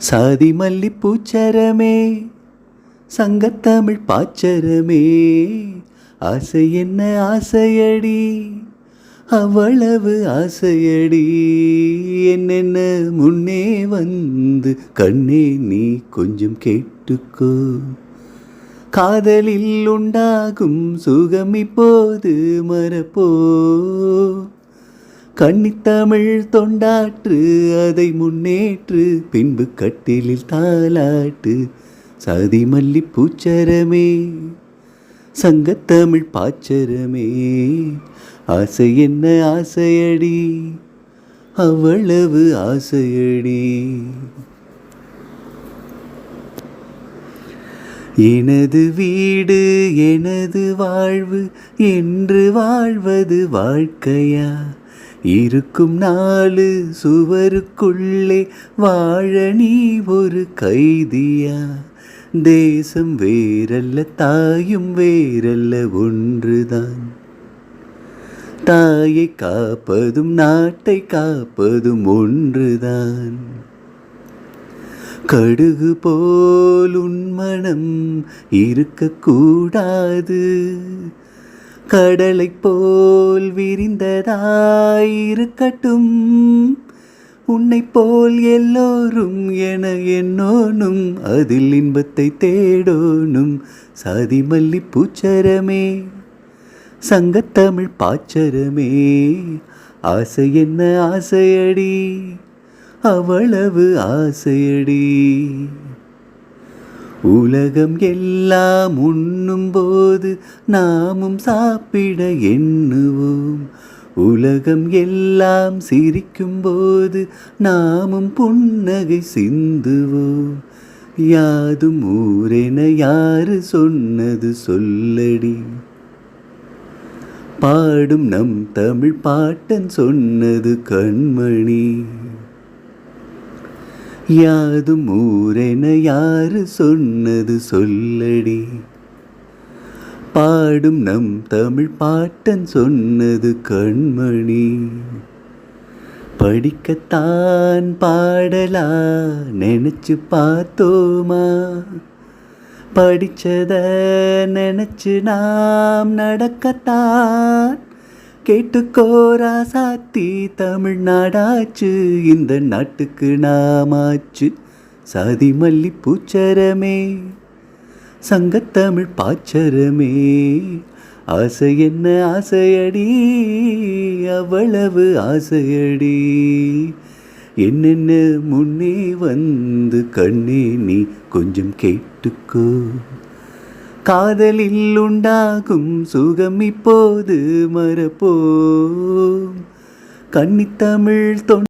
சாதி மல்லி பூச்சரமே சங்கத்தமிழ் பாச்சரமே ஆசை என்ன ஆசையடி அவ்வளவு ஆசையடி என்னென்ன முன்னே வந்து கண்ணே நீ கொஞ்சம் கேட்டுக்கோ காதலில் உண்டாகும் சுகம் இப்போது மறப்போ கன்னித்தமிழ் தொண்டாற்று அதை முன்னேற்று பின்பு கட்டிலில் தாலாட்டு சாதி மல்லி பூச்சரமே சங்கத்தமிழ் பாச்சரமே ஆசை என்ன ஆசையடி அவ்வளவு ஆசையடி எனது வீடு எனது வாழ்வு என்று வாழ்வது வாழ்க்கையா இருக்கும் நாலு சுவருக்குள்ளே வாழ நீ ஒரு கைதியா தேசம் வேறல்ல தாயும் வேறல்ல ஒன்றுதான் தாயை காப்பதும் நாட்டை காப்பதும் ஒன்றுதான் கடுகு போல் உன் மனம் இருக்கக்கூடாது கடலை போல் விரிந்ததாயிருக்கட்டும் உன்னை போல் எல்லோரும் என என்னோனும் அதில் இன்பத்தை தேடோனும் சாதி மல்லி பூச்சரமே சங்கத்தமிழ் பாச்சரமே ஆசை என்ன ஆசையடி அவ்வளவு ஆசையடி உலகம் எல்லாம் உண்ணும் போது நாமும் சாப்பிட எண்ணுவோம் உலகம் எல்லாம் சிரிக்கும் போது நாமும் புன்னகை சிந்துவோம் யாதும் ஊரென யாரு சொன்னது சொல்லடி பாடும் நம் தமிழ் பாட்டன் சொன்னது கண்மணி யாதும் ஊரென யாரு சொன்னது சொல்லடி பாடும் நம் தமிழ் பாட்டன் சொன்னது கண்மணி படிக்கத்தான் பாடலா நினைச்சு பார்த்தோமா படிச்சத நினைச்சு நாம் நடக்கத்தான் கேட்டுக்கோரா சாத்தி தமிழ்நாடாச்சு இந்த நாட்டுக்கு நாமாச்சு சாதி மல்லி பூச்சரமே சங்கத்தமிழ் பாச்சரமே ஆசை என்ன ஆசையடி அவ்வளவு ஆசையடி என்னென்ன முன்னே வந்து கண்ணே நீ கொஞ்சம் கேட்டுக்கோ காதலில் உண்டாகும் சுகம் இப்போது மறப்போம் கன்னித்தமிழ்